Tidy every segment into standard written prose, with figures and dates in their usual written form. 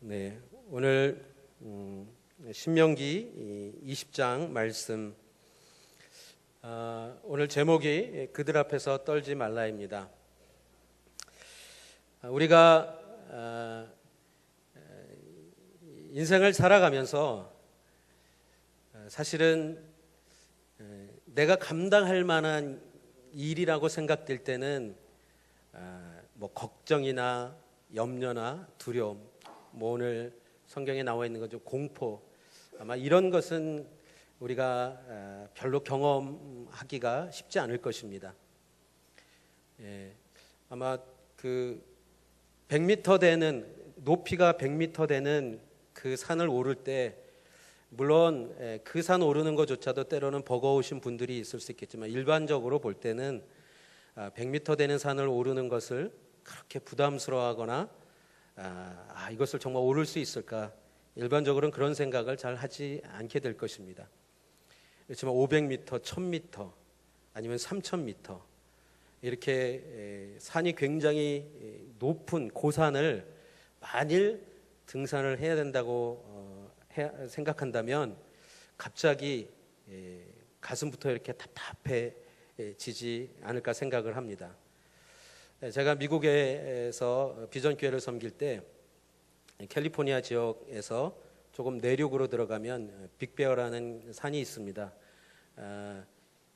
네, 오늘 신명기 20장 말씀, 오늘 제목이 그들 앞에서 떨지 말라입니다. 우리가 인생을 살아가면서 사실은 내가 감당할 만한 일이라고 생각될 때는 뭐 걱정이나 염려나 두려움, 뭐 오늘 성경에 나와 있는 거죠, 공포, 아마 이런 것은 우리가 별로 경험하기가 쉽지 않을 것입니다. 아마 그 100m 되는, 높이가 100m 되는 그 산을 오를 때, 물론 그 산 오르는 것조차도 때로는 버거우신 분들이 있을 수 있겠지만, 일반적으로 볼 때는 100m 되는 산을 오르는 것을 그렇게 부담스러워하거나 이것을 정말 오를 수 있을까, 일반적으로는 그런 생각을 잘 하지 않게 될 것입니다. 그렇지만 500m, 1000m 아니면 3000m 이렇게 산이 굉장히 높은 고산을 만일 등산을 해야 된다고 생각한다면 갑자기 가슴부터 이렇게 답답해지지 않을까 생각을 합니다. 제가 미국에서 비전교회를 섬길 때 캘리포니아 지역에서 조금 내륙으로 들어가면 빅베어라는 산이 있습니다.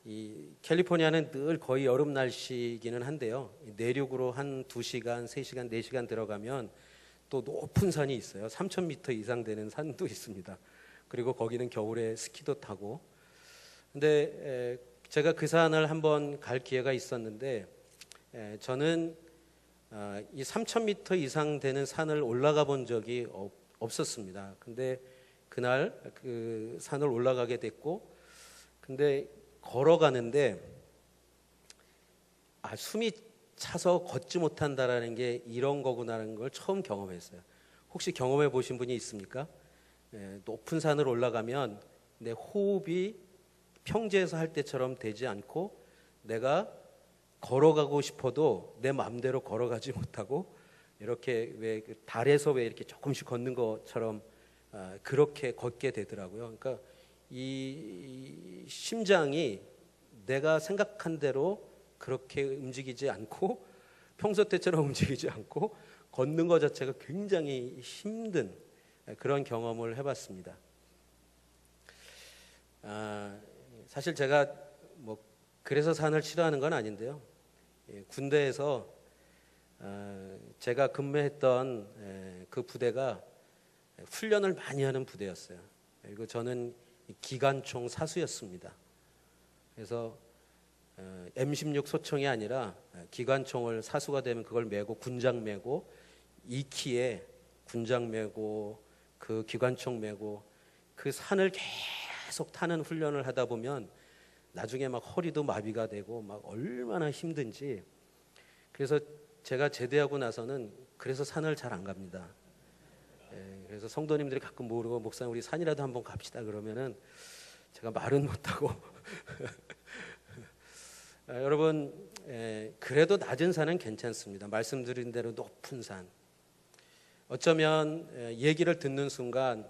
이 캘리포니아는 늘 거의 여름 날씨이기는 한데요, 내륙으로 한 2시간, 3시간, 4시간 들어가면 또 높은 산이 있어요. 3000m 이상 되는 산도 있습니다. 그리고 거기는 겨울에 스키도 타고. 근데 제가 그 산을 한번 갈 기회가 있었는데, 저는 이 3000m 이상 되는 산을 올라가 본 적이 없었습니다. 근데 그날 그 산을 올라가게 됐고, 근데 걸어가는데 숨이 차서 걷지 못한다라는 게 이런 거구나라는 걸 처음 경험했어요. 혹시 경험해 보신 분이 있습니까? 높은 산을 올라가면 내 호흡이 평지에서 할 때처럼 되지 않고, 내가 걸어가고 싶어도 내 마음대로 걸어가지 못하고, 이렇게 왜 달에서 왜 이렇게 조금씩 걷는 것처럼 그렇게 걷게 되더라고요. 그러니까 이 심장이 내가 생각한 대로 그렇게 움직이지 않고, 평소 때처럼 움직이지 않고, 걷는 것 자체가 굉장히 힘든 그런 경험을 해봤습니다. 사실 제가 뭐 그래서 산을 싫어하는 건 아닌데요, 군대에서 제가 근무했던 그 부대가 훈련을 많이 하는 부대였어요. 그리고 저는 기관총 사수였습니다. 그래서 M16 소총이 아니라 기관총을, 사수가 되면 그걸 메고 군장 메고 2키에 군장 메고 그 기관총 메고 그 산을 계속 타는 훈련을 하다 보면 나중에 막 허리도 마비가 되고 막 얼마나 힘든지. 그래서 제가 제대하고 나서는 그래서 산을 잘 안 갑니다. 그래서 성도님들이 가끔 모르고, 목사님 우리 산이라도 한번 갑시다 그러면은 제가 말은 못하고 여러분, 그래도 낮은 산은 괜찮습니다. 말씀드린 대로 높은 산, 어쩌면 얘기를 듣는 순간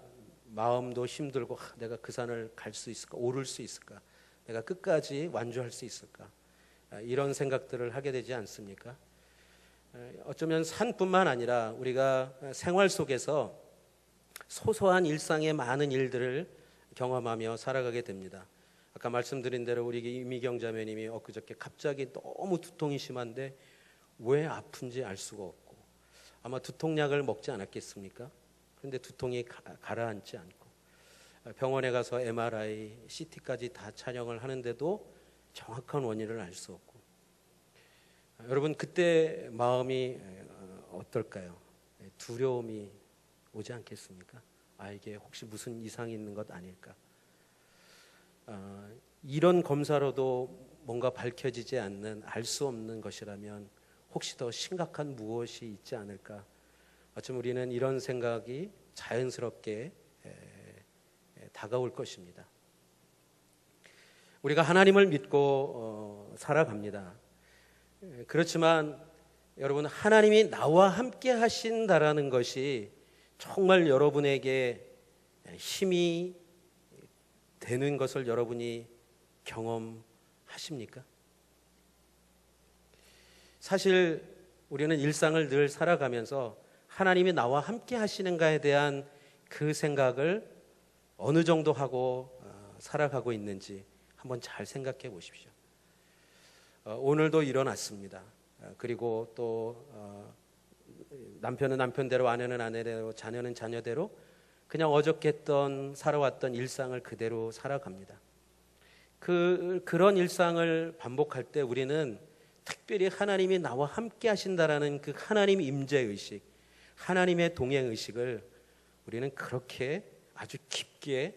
마음도 힘들고, 내가 그 산을 갈 수 있을까, 오를 수 있을까, 내가 끝까지 완주할 수 있을까, 이런 생각들을 하게 되지 않습니까? 어쩌면 산뿐만 아니라 우리가 생활 속에서 소소한 일상의 많은 일들을 경험하며 살아가게 됩니다. 아까 말씀드린 대로 우리 이미경 자매님이 엊그저께 갑자기 너무 두통이 심한데 왜 아픈지 알 수가 없고, 아마 두통약을 먹지 않았겠습니까? 그런데 두통이 가라앉지 않고, 병원에 가서 MRI, CT까지 다 촬영을 하는데도 정확한 원인을 알 수 없고. 여러분, 그때 마음이 어떨까요? 두려움이 오지 않겠습니까? 이게 혹시 무슨 이상이 있는 것 아닐까? 이런 검사로도 뭔가 밝혀지지 않는, 알 수 없는 것이라면 혹시 더 심각한 무엇이 있지 않을까? 어쩌면 우리는 이런 생각이 자연스럽게 다가올 것입니다. 우리가 하나님을 믿고 살아갑니다. 그렇지만 여러분, 하나님이 나와 함께 하신다라는 것이 정말 여러분에게 힘이 되는 것을 여러분이 경험하십니까? 사실 우리는 일상을 늘 살아가면서 하나님이 나와 함께 하시는가에 대한 그 생각을 어느 정도 하고 살아가고 있는지 한번 잘 생각해 보십시오. 오늘도 일어났습니다. 그리고 또 남편은 남편대로, 아내는 아내대로, 자녀는 자녀대로 그냥 어저께 했던 살아왔던 일상을 그대로 살아갑니다. 그런 일상을 반복할 때 우리는 특별히 하나님이 나와 함께 하신다라는 그 하나님 임재의식, 하나님의 동행의식을 우리는 그렇게 아주 깊게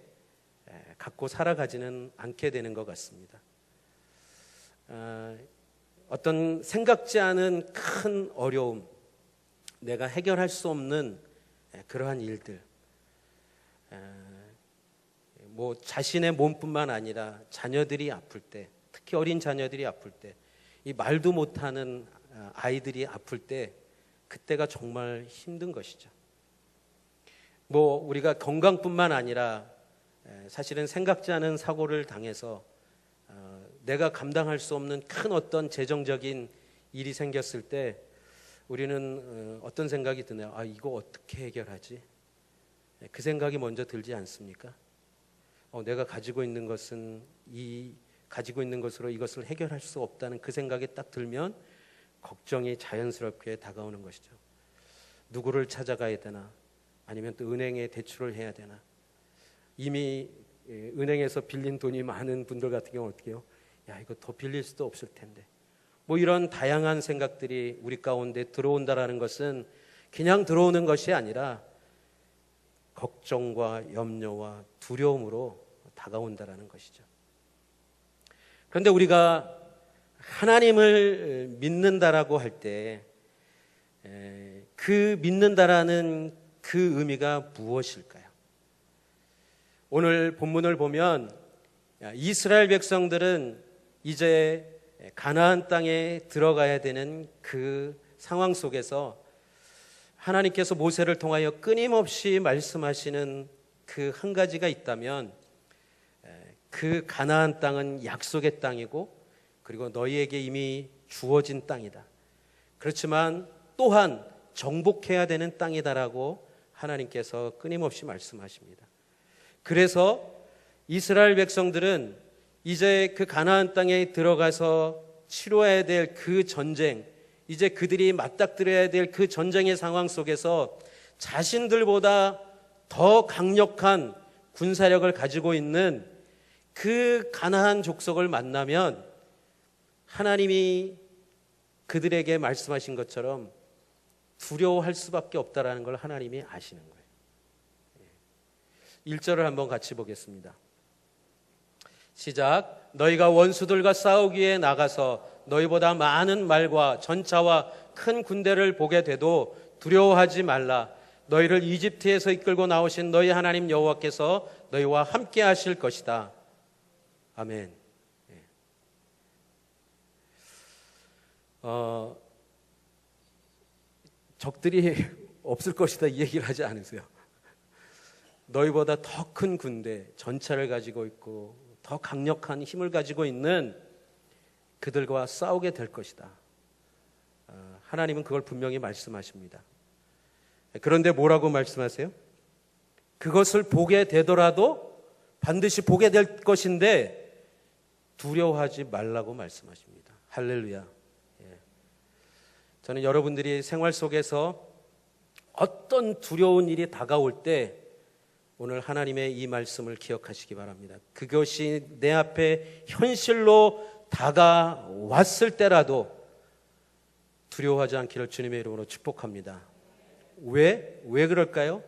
갖고 살아가지는 않게 되는 것 같습니다. 어떤 생각지 않은 큰 어려움, 내가 해결할 수 없는 그러한 일들, 뭐 자신의 몸뿐만 아니라 자녀들이 아플 때, 특히 어린 자녀들이 아플 때, 이 말도 못하는 아이들이 아플 때, 그때가 정말 힘든 것이죠. 뭐 우리가 건강뿐만 아니라 사실은 생각지 않은 사고를 당해서 내가 감당할 수 없는 큰 어떤 재정적인 일이 생겼을 때 우리는 어떤 생각이 드나요? 아, 이거 어떻게 해결하지? 그 생각이 먼저 들지 않습니까? 내가 가지고 있는 것은 가지고 있는 것으로 이것을 해결할 수 없다는 그 생각이 딱 들면 걱정이 자연스럽게 다가오는 것이죠. 누구를 찾아가야 되나? 아니면 또 은행에 대출을 해야 되나? 이미 은행에서 빌린 돈이 많은 분들 같은 경우는 어떻게 해요? 야, 이거 더 빌릴 수도 없을 텐데. 뭐 이런 다양한 생각들이 우리 가운데 들어온다라는 것은 그냥 들어오는 것이 아니라 걱정과 염려와 두려움으로 다가온다라는 것이죠. 그런데 우리가 하나님을 믿는다라고 할 때 그 믿는다라는 그 의미가 무엇일까요? 오늘 본문을 보면 이스라엘 백성들은 이제 가나안 땅에 들어가야 되는 그 상황 속에서 하나님께서 모세를 통하여 끊임없이 말씀하시는 그 한 가지가 있다면 그 가나안 땅은 약속의 땅이고 그리고 너희에게 이미 주어진 땅이다. 그렇지만 또한 정복해야 되는 땅이다라고 하나님께서 끊임없이 말씀하십니다. 그래서 이스라엘 백성들은 이제 그 가나안 땅에 들어가서 치러야 될 그 전쟁, 이제 그들이 맞닥뜨려야 될 그 전쟁의 상황 속에서 자신들보다 더 강력한 군사력을 가지고 있는 그 가나안 족속을 만나면 하나님이 그들에게 말씀하신 것처럼 두려워할 수밖에 없다라는 걸 하나님이 아시는 거예요. 1절을 한번 같이 보겠습니다. 시작. 너희가 원수들과 싸우기에 나가서 너희보다 많은 말과 전차와 큰 군대를 보게 돼도 두려워하지 말라. 너희를 이집트에서 이끌고 나오신 너희 하나님 여호와께서 너희와 함께 하실 것이다. 아멘. 적들이 없을 것이다 이 얘기를 하지 않으세요. 너희보다 더 큰 군대, 전차를 가지고 있고 더 강력한 힘을 가지고 있는 그들과 싸우게 될 것이다. 하나님은 그걸 분명히 말씀하십니다. 그런데 뭐라고 말씀하세요? 그것을 보게 되더라도 반드시 보게 될 것인데 두려워하지 말라고 말씀하십니다. 할렐루야. 저는 여러분들이 생활 속에서 어떤 두려운 일이 다가올 때 오늘 하나님의 이 말씀을 기억하시기 바랍니다. 그것이 내 앞에 현실로 다가왔을 때라도 두려워하지 않기를 주님의 이름으로 축복합니다. 왜 그럴까요?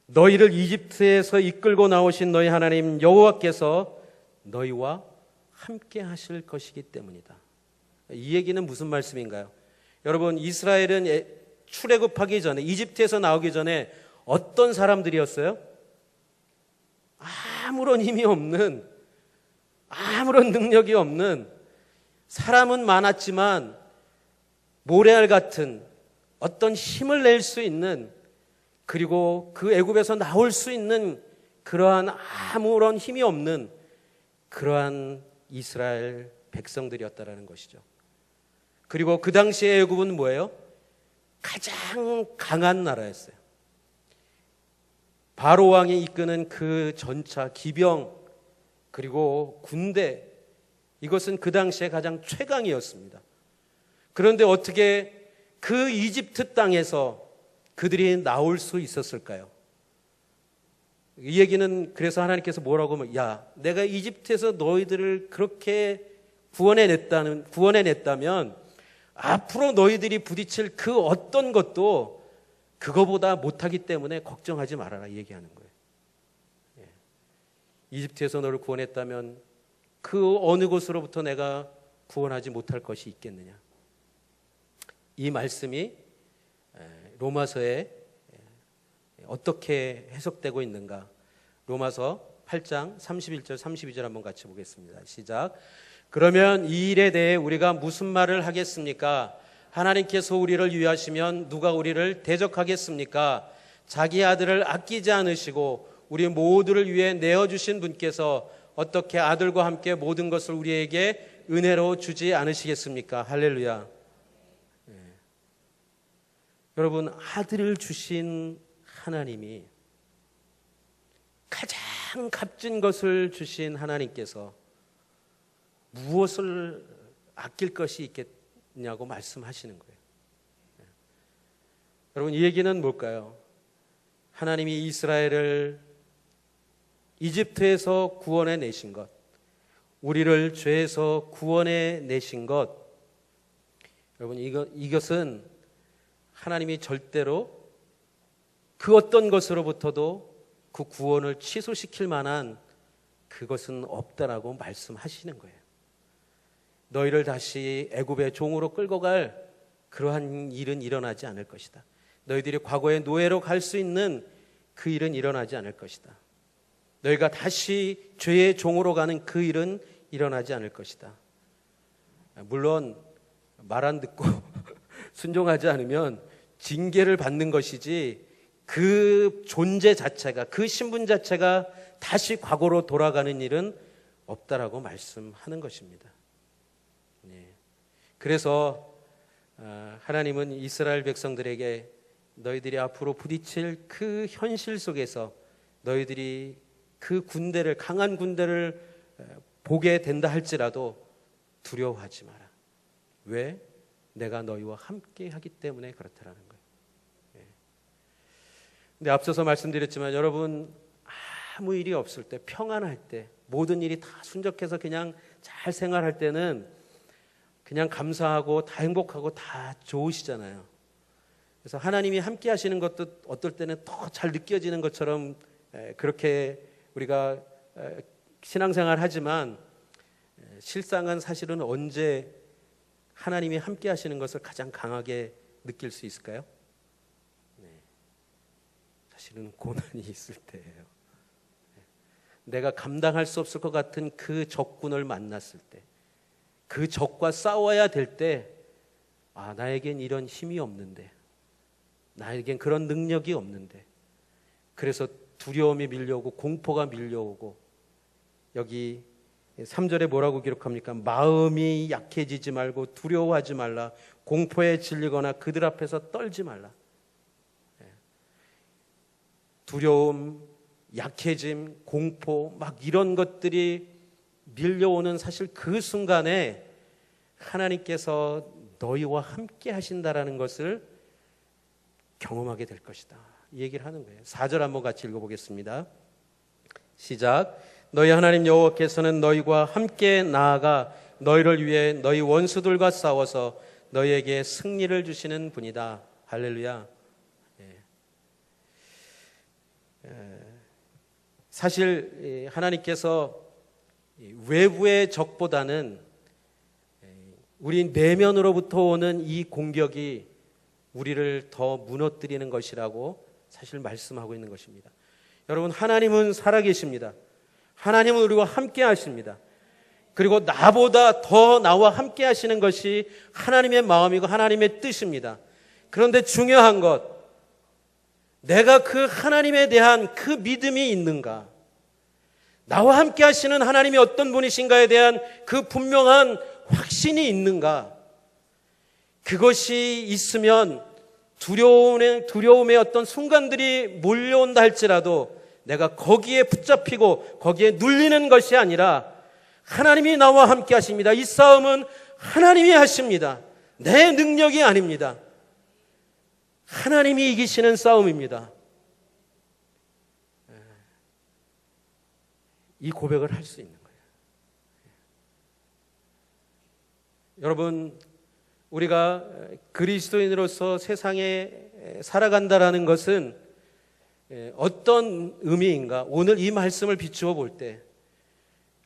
너희를 이집트에서 이끌고 나오신 너희 하나님 여호와께서 너희와 함께 하실 것이기 때문이다. 이 얘기는 무슨 말씀인가요? 여러분, 이스라엘은 출애굽하기 전에, 이집트에서 나오기 전에 어떤 사람들이었어요? 아무런 힘이 없는, 아무런 능력이 없는, 사람은 많았지만 모래알 같은 어떤 힘을 낼 수 있는 그리고 그 애굽에서 나올 수 있는 그러한 아무런 힘이 없는 그러한 이스라엘 백성들이었다라는 것이죠. 그리고 그 당시에 애굽은 뭐예요? 가장 강한 나라였어요. 바로 왕이 이끄는 그 전차, 기병, 그리고 군대, 이것은 그 당시에 가장 최강이었습니다. 그런데 어떻게 그 이집트 땅에서 그들이 나올 수 있었을까요? 이 얘기는 그래서 하나님께서 뭐라고 하면, 야, 내가 이집트에서 너희들을 그렇게 구원해냈다면 앞으로 너희들이 부딪힐 그 어떤 것도 그거보다 못하기 때문에 걱정하지 말아라, 얘기하는 거예요. 이집트에서 너를 구원했다면 그 어느 곳으로부터 내가 구원하지 못할 것이 있겠느냐. 이 말씀이 로마서에 어떻게 해석되고 있는가? 로마서 8장 31절 32절 한번 같이 보겠습니다. 시작. 그러면 이 일에 대해 우리가 무슨 말을 하겠습니까? 하나님께서 우리를 위하시면 누가 우리를 대적하겠습니까? 자기 아들을 아끼지 않으시고 우리 모두를 위해 내어주신 분께서 어떻게 아들과 함께 모든 것을 우리에게 은혜로 주지 않으시겠습니까? 할렐루야. 여러분, 아들을 주신 하나님이, 가장 값진 것을 주신 하나님께서 무엇을 아낄 것이 있겠냐고 말씀하시는 거예요. 여러분, 이 얘기는 뭘까요? 하나님이 이스라엘을 이집트에서 구원해 내신 것, 우리를 죄에서 구원해 내신 것, 여러분, 이것은 하나님이 절대로 그 어떤 것으로부터도 그 구원을 취소시킬 만한 그것은 없다라고 말씀하시는 거예요. 너희를 다시 애굽의 종으로 끌고 갈 그러한 일은 일어나지 않을 것이다. 너희들이 과거의 노예로 갈 수 있는 그 일은 일어나지 않을 것이다. 너희가 다시 죄의 종으로 가는 그 일은 일어나지 않을 것이다. 물론 말 안 듣고 순종하지 않으면 징계를 받는 것이지 그 존재 자체가, 그 신분 자체가 다시 과거로 돌아가는 일은 없다라고 말씀하는 것입니다. 그래서 하나님은 이스라엘 백성들에게 너희들이 앞으로 부딪힐 그 현실 속에서 너희들이 그 군대를, 강한 군대를 보게 된다 할지라도 두려워하지 마라. 왜? 내가 너희와 함께 하기 때문에 그렇다라는 거예요. 근데 앞서서 말씀드렸지만 여러분, 아무 일이 없을 때, 평안할 때, 모든 일이 다 순적해서 그냥 잘 생활할 때는 그냥 감사하고 다 행복하고 다 좋으시잖아요. 그래서 하나님이 함께 하시는 것도 어떨 때는 더 잘 느껴지는 것처럼 그렇게 우리가 신앙생활 하지만 실상은 사실은 언제 하나님이 함께 하시는 것을 가장 강하게 느낄 수 있을까요? 사실은 고난이 있을 때예요. 내가 감당할 수 없을 것 같은 그 적군을 만났을 때, 그 적과 싸워야 될 때, 아, 나에겐 이런 힘이 없는데, 나에겐 그런 능력이 없는데, 그래서 두려움이 밀려오고 공포가 밀려오고, 여기 3절에 뭐라고 기록합니까? 마음이 약해지지 말고 두려워하지 말라. 공포에 질리거나 그들 앞에서 떨지 말라. 두려움, 약해짐, 공포, 막 이런 것들이 밀려오는 사실 그 순간에 하나님께서 너희와 함께 하신다라는 것을 경험하게 될 것이다. 이 얘기를 하는 거예요. 4절 한번 같이 읽어보겠습니다. 시작. 너희 하나님 여호와께서는 너희와 함께 나아가 너희를 위해 너희 원수들과 싸워서 너희에게 승리를 주시는 분이다. 할렐루야. 사실 하나님께서 외부의 적보다는 우리 내면으로부터 오는 이 공격이 우리를 더 무너뜨리는 것이라고 사실 말씀하고 있는 것입니다. 여러분, 하나님은 살아계십니다. 하나님은 우리와 함께 하십니다. 그리고 나보다 더 나와 함께 하시는 것이 하나님의 마음이고 하나님의 뜻입니다. 그런데 중요한 것, 내가 그 하나님에 대한 그 믿음이 있는가? 나와 함께 하시는 하나님이 어떤 분이신가에 대한 그 분명한 확신이 있는가? 그것이 있으면 두려움의 어떤 순간들이 몰려온다 할지라도 내가 거기에 붙잡히고 거기에 눌리는 것이 아니라 하나님이 나와 함께 하십니다. 이 싸움은 하나님이 하십니다. 내 능력이 아닙니다. 하나님이 이기시는 싸움입니다. 이 고백을 할 수 있는 거예요. 여러분, 우리가 그리스도인으로서 세상에 살아간다라는 것은 어떤 의미인가? 오늘 이 말씀을 비추어 볼 때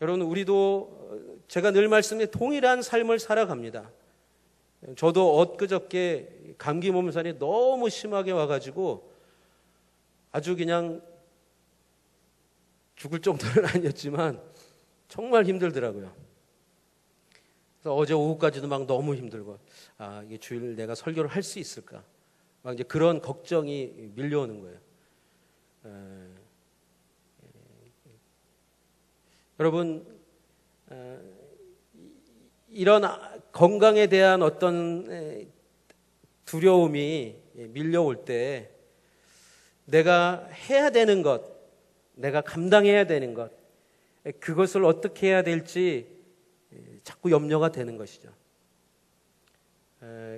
여러분, 우리도 제가 늘 말씀드린 동일한 삶을 살아갑니다. 저도 엊그저께 감기 몸살이 너무 심하게 와가지고 아주 그냥 죽을 정도는 아니었지만 정말 힘들더라고요. 그래서 어제 오후까지도 막 너무 힘들고, 이게 주일 내가 설교를 할 수 있을까? 막 이제 그런 걱정이 밀려오는 거예요. 여러분, 이런 건강에 대한 어떤 두려움이 밀려올 때 내가 해야 되는 것, 내가 감당해야 되는 것, 그것을 어떻게 해야 될지 자꾸 염려가 되는 것이죠.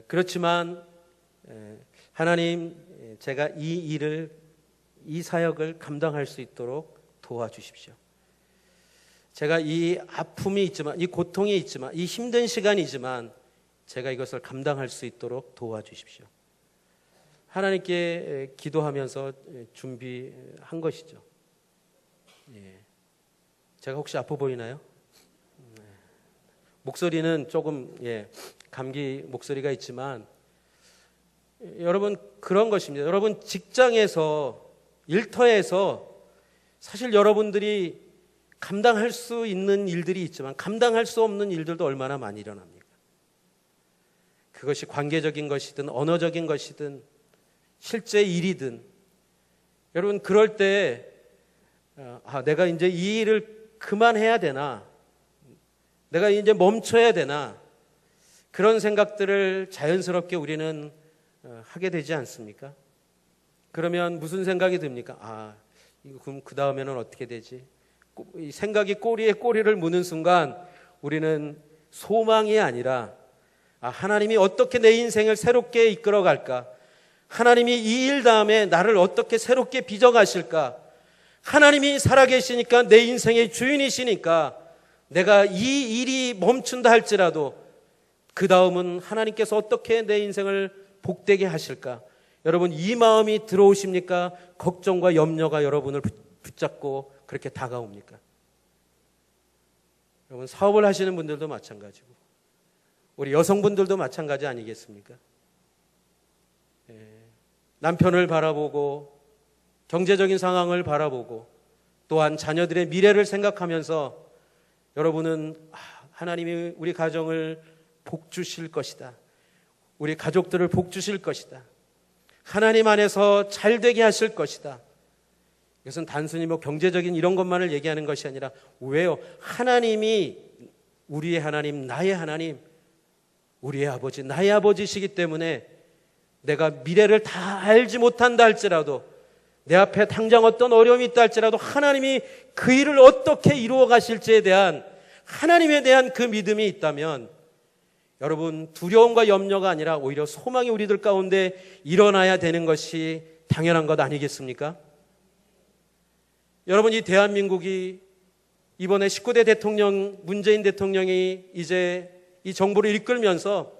그렇지만 하나님, 제가 이 일을, 이 사역을 감당할 수 있도록 도와주십시오. 제가 이 아픔이 있지만, 이 고통이 있지만, 이 힘든 시간이지만 제가 이것을 감당할 수 있도록 도와주십시오. 하나님께 기도하면서 준비한 것이죠. 제가 혹시 아파 보이나요? 목소리는 조금 감기 목소리가 있지만 여러분, 그런 것입니다. 여러분, 직장에서, 일터에서 사실 여러분들이 감당할 수 있는 일들이 있지만 감당할 수 없는 일들도 얼마나 많이 일어납니까? 그것이 관계적인 것이든 언어적인 것이든 실제 일이든, 여러분, 그럴 때 내가 이제 이 일을 그만해야 되나, 내가 이제 멈춰야 되나, 그런 생각들을 자연스럽게 우리는 하게 되지 않습니까? 그러면 무슨 생각이 듭니까? 그럼 그 다음에는 어떻게 되지? 이 생각이 꼬리에 꼬리를 무는 순간 우리는 소망이 아니라 하나님이 어떻게 내 인생을 새롭게 이끌어 갈까? 하나님이 이 일 다음에 나를 어떻게 새롭게 빚어가실까? 하나님이 살아계시니까, 내 인생의 주인이시니까 내가 이 일이 멈춘다 할지라도 그 다음은 하나님께서 어떻게 내 인생을 복되게 하실까? 여러분, 이 마음이 들어오십니까? 걱정과 염려가 여러분을 붙잡고 그렇게 다가옵니까? 여러분, 사업을 하시는 분들도 마찬가지고 우리 여성분들도 마찬가지 아니겠습니까? 남편을 바라보고 경제적인 상황을 바라보고 또한 자녀들의 미래를 생각하면서 여러분은 하나님이 우리 가정을 복 주실 것이다, 우리 가족들을 복 주실 것이다, 하나님 안에서 잘 되게 하실 것이다. 이것은 단순히 경제적인 이런 것만을 얘기하는 것이 아니라, 왜요? 하나님이 우리의 하나님, 나의 하나님, 우리의 아버지, 나의 아버지시기 때문에 내가 미래를 다 알지 못한다 할지라도, 내 앞에 당장 어떤 어려움이 있다 할지라도 하나님이 그 일을 어떻게 이루어 가실지에 대한, 하나님에 대한 그 믿음이 있다면 여러분, 두려움과 염려가 아니라 오히려 소망이 우리들 가운데 일어나야 되는 것이 당연한 것 아니겠습니까? 여러분, 이 대한민국이 이번에 19대 대통령 문재인 대통령이 이제 이 정부를 이끌면서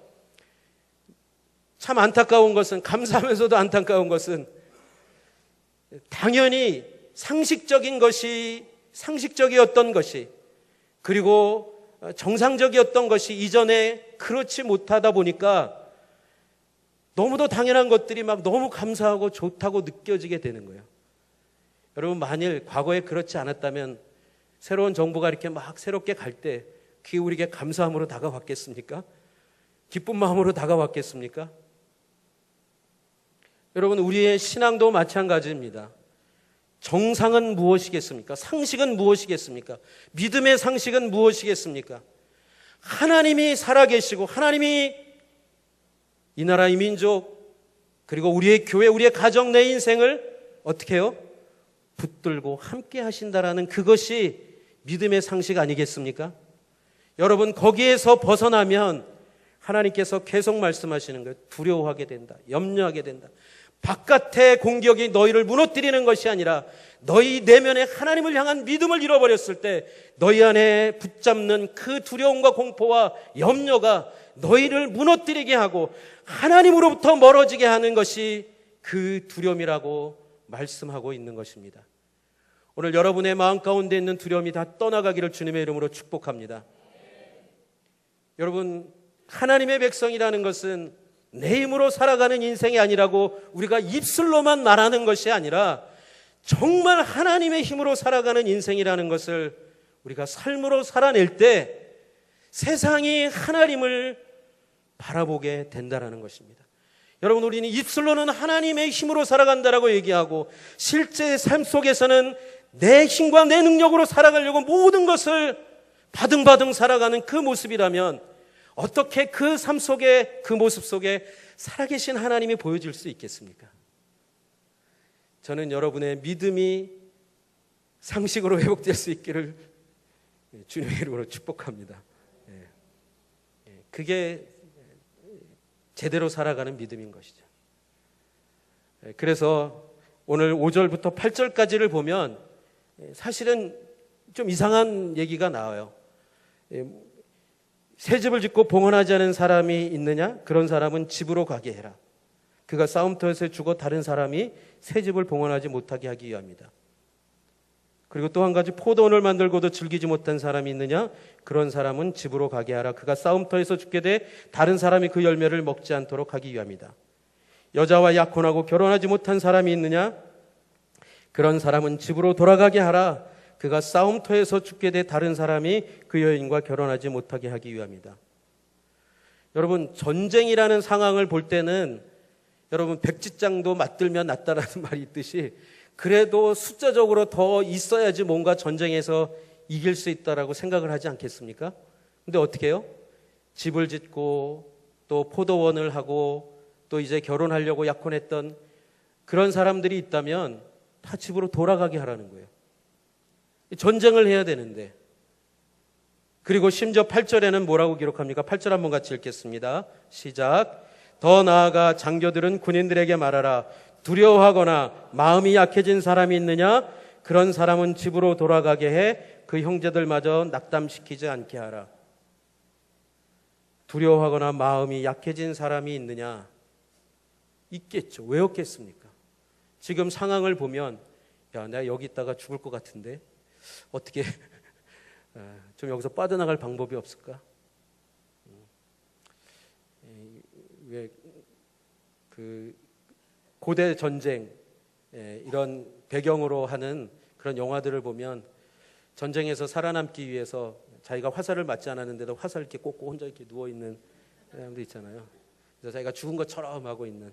참 안타까운 것은, 감사하면서도 안타까운 것은, 당연히 상식적이었던 것이, 그리고 정상적이었던 것이 이전에 그렇지 못하다 보니까 너무도 당연한 것들이 막 너무 감사하고 좋다고 느껴지게 되는 거예요. 여러분, 만일 과거에 그렇지 않았다면 새로운 정부가 이렇게 막 새롭게 갈 때 그게 우리에게 감사함으로 다가왔겠습니까? 기쁜 마음으로 다가왔겠습니까? 여러분, 우리의 신앙도 마찬가지입니다. 정상은 무엇이겠습니까? 상식은 무엇이겠습니까? 믿음의 상식은 무엇이겠습니까? 하나님이 살아계시고 하나님이 이 나라 이 민족 그리고 우리의 교회 우리의 가정 내 인생을 어떻게 해요? 붙들고 함께 하신다라는 그것이 믿음의 상식 아니겠습니까? 여러분, 거기에서 벗어나면 하나님께서 계속 말씀하시는 거예요. 두려워하게 된다. 염려하게 된다. 바깥의 공격이 너희를 무너뜨리는 것이 아니라 너희 내면에 하나님을 향한 믿음을 잃어버렸을 때 너희 안에 붙잡는 그 두려움과 공포와 염려가 너희를 무너뜨리게 하고 하나님으로부터 멀어지게 하는 것이 그 두려움이라고 말씀하고 있는 것입니다. 오늘 여러분의 마음 가운데 있는 두려움이 다 떠나가기를 주님의 이름으로 축복합니다. 여러분, 하나님의 백성이라는 것은 내 힘으로 살아가는 인생이 아니라고 우리가 입술로만 말하는 것이 아니라 정말 하나님의 힘으로 살아가는 인생이라는 것을 우리가 삶으로 살아낼 때 세상이 하나님을 바라보게 된다는 것입니다. 여러분, 우리는 입술로는 하나님의 힘으로 살아간다라고 얘기하고 실제 삶 속에서는 내 힘과 내 능력으로 살아가려고 모든 것을 바등바등 살아가는 그 모습이라면 어떻게 그 삶 속에 그 모습 속에 살아계신 하나님이 보여질 수 있겠습니까? 저는 여러분의 믿음이 상식으로 회복될 수 있기를 주님의 이름으로 축복합니다. 그게 제대로 살아가는 믿음인 것이죠. 그래서 오늘 5절부터 8절까지를 보면 사실은 좀 이상한 얘기가 나와요. 새 집을 짓고 봉헌하지 않은 사람이 있느냐? 그런 사람은 집으로 가게 해라. 그가 싸움터에서 죽어 다른 사람이 새 집을 봉헌하지 못하게 하기 위함이다. 그리고 또 한 가지, 포도원을 만들고도 즐기지 못한 사람이 있느냐? 그런 사람은 집으로 가게 하라. 그가 싸움터에서 죽게 돼 다른 사람이 그 열매를 먹지 않도록 하기 위함이다. 여자와 약혼하고 결혼하지 못한 사람이 있느냐? 그런 사람은 집으로 돌아가게 하라. 그가 싸움터에서 죽게 돼 다른 사람이 그 여인과 결혼하지 못하게 하기 위함이다. 여러분, 전쟁이라는 상황을 볼 때는 여러분, 백지장도 맞들면 낫다라는 말이 있듯이 그래도 숫자적으로 더 있어야지 뭔가 전쟁에서 이길 수 있다라고 생각을 하지 않겠습니까? 근데 어떻게 해요? 집을 짓고 또 포도원을 하고 또 이제 결혼하려고 약혼했던 그런 사람들이 있다면 다 집으로 돌아가게 하라는 거예요. 전쟁을 해야 되는데. 그리고 심지어 8절에는 뭐라고 기록합니까? 8절 한번 같이 읽겠습니다. 시작. 더 나아가 장교들은 군인들에게 말하라. 두려워하거나 마음이 약해진 사람이 있느냐? 그런 사람은 집으로 돌아가게 해 그 형제들마저 낙담시키지 않게 하라. 두려워하거나 마음이 약해진 사람이 있느냐? 있겠죠. 왜 없겠습니까? 지금 상황을 보면 야, 내가 여기 있다가 죽을 것 같은데 어떻게 좀 여기서 빠져나갈 방법이 없을까? 왜 그 고대 전쟁 이런 배경으로 하는 그런 영화들을 보면 전쟁에서 살아남기 위해서 자기가 화살을 맞지 않았는데도 화살 이렇게 꽂고 혼자 이렇게 누워 있는 사람도 있잖아요. 그래서 자기가 죽은 것처럼 하고 있는.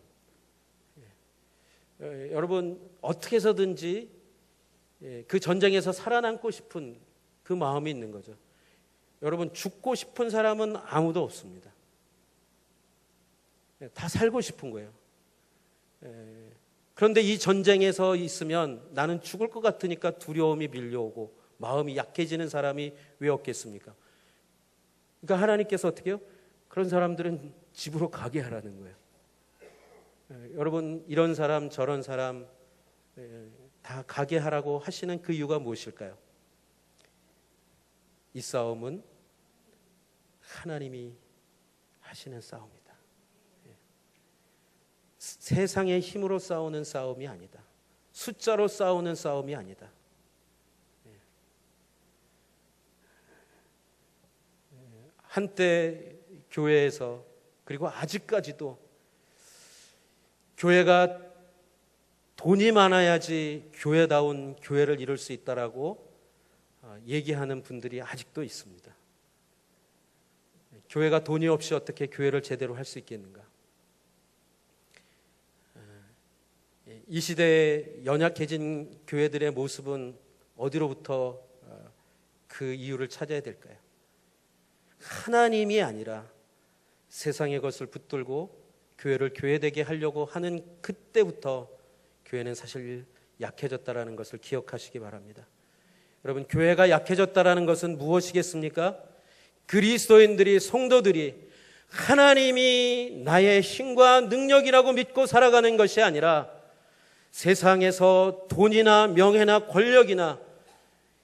여러분, 어떻게 해서든지 그 전쟁에서 살아남고 싶은 그 마음이 있는 거죠. 여러분, 죽고 싶은 사람은 아무도 없습니다. 다 살고 싶은 거예요. 그런데 이 전쟁에서 있으면 나는 죽을 것 같으니까 두려움이 밀려오고 마음이 약해지는 사람이 왜 없겠습니까? 그러니까 하나님께서 어떻게 해요? 그런 사람들은 집으로 가게 하라는 거예요. 여러분, 이런 사람 저런 사람 다 가게 하라고 하시는 그 이유가 무엇일까요? 이 싸움은 하나님이 하시는 싸움이다. 세상의 힘으로 싸우는 싸움이 아니다. 숫자로 싸우는 싸움이 아니다. 한때 교회에서 그리고 아직까지도 교회가 돈이 많아야지 교회다운 교회를 이룰 수 있다라고 얘기하는 분들이 아직도 있습니다. 교회가 돈이 없이 어떻게 교회를 제대로 할 수 있겠는가? 이 시대에 연약해진 교회들의 모습은 어디로부터 그 이유를 찾아야 될까요? 하나님이 아니라 세상의 것을 붙들고 교회를 교회되게 하려고 하는 그때부터 교회는 사실 약해졌다라는 것을 기억하시기 바랍니다. 여러분, 교회가 약해졌다라는 것은 무엇이겠습니까? 그리스도인들이, 성도들이 하나님이 나의 힘과 능력이라고 믿고 살아가는 것이 아니라 세상에서 돈이나 명예나 권력이나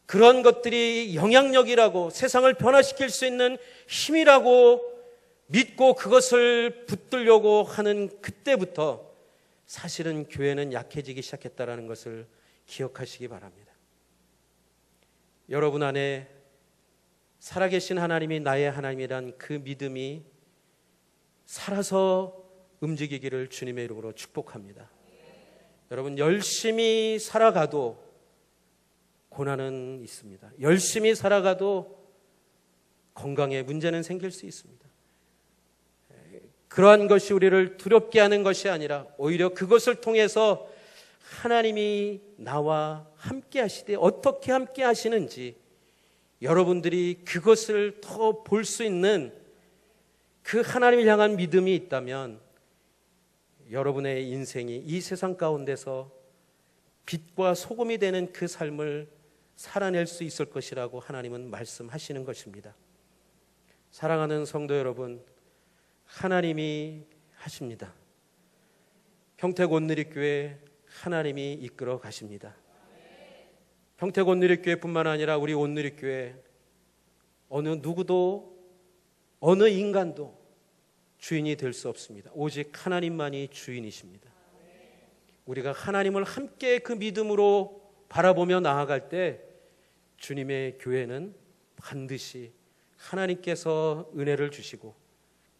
그런 것들이 영향력이라고, 세상을 변화시킬 수 있는 힘이라고 믿고 그것을 붙들려고 하는 그때부터 사실은 교회는 약해지기 시작했다는 것을 기억하시기 바랍니다. 여러분 안에 살아계신 하나님이 나의 하나님이란 그 믿음이 살아서 움직이기를 주님의 이름으로 축복합니다. 여러분, 열심히 살아가도 고난은 있습니다. 열심히 살아가도 건강에 문제는 생길 수 있습니다. 그러한 것이 우리를 두렵게 하는 것이 아니라 오히려 그것을 통해서 하나님이 나와 함께 하시되 어떻게 함께 하시는지 여러분들이 그것을 더 볼 수 있는 그 하나님을 향한 믿음이 있다면 여러분의 인생이 이 세상 가운데서 빛과 소금이 되는 그 삶을 살아낼 수 있을 것이라고 하나님은 말씀하시는 것입니다. 사랑하는 성도 여러분, 하나님이 하십니다. 평택 온누리교회 하나님이 이끌어 가십니다. 평택 온누리교회뿐만 아니라 우리 온누리교회 어느 누구도 어느 인간도 주인이 될 수 없습니다. 오직 하나님만이 주인이십니다. 우리가 하나님을 함께 그 믿음으로 바라보며 나아갈 때 주님의 교회는 반드시 하나님께서 은혜를 주시고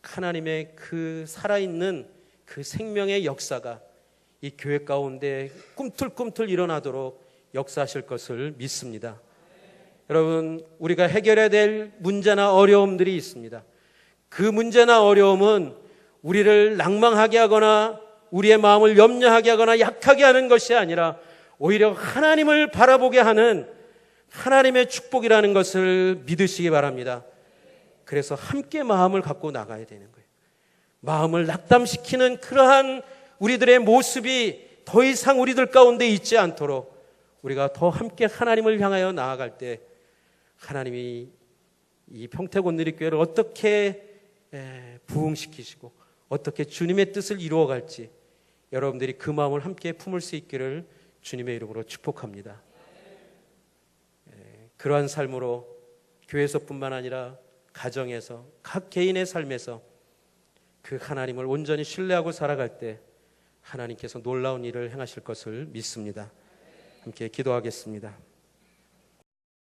하나님의 그 살아있는 그 생명의 역사가 이 교회 가운데 꿈틀꿈틀 일어나도록 역사하실 것을 믿습니다. 여러분, 우리가 해결해야 될 문제나 어려움들이 있습니다. 그 문제나 어려움은 우리를 낭망하게 하거나 우리의 마음을 염려하게 하거나 약하게 하는 것이 아니라 오히려 하나님을 바라보게 하는 하나님의 축복이라는 것을 믿으시기 바랍니다. 그래서 함께 마음을 갖고 나가야 되는 거예요. 마음을 낙담시키는 그러한 우리들의 모습이 더 이상 우리들 가운데 있지 않도록 우리가 더 함께 하나님을 향하여 나아갈 때 하나님이 이 평택 온누리교회를 어떻게 부흥시키시고 어떻게 주님의 뜻을 이루어갈지 여러분들이 그 마음을 함께 품을 수 있기를 주님의 이름으로 축복합니다. 그러한 삶으로 교회에서뿐만 아니라 가정에서 각 개인의 삶에서 그 하나님을 온전히 신뢰하고 살아갈 때 하나님께서 놀라운 일을 행하실 것을 믿습니다. 함께 기도하겠습니다.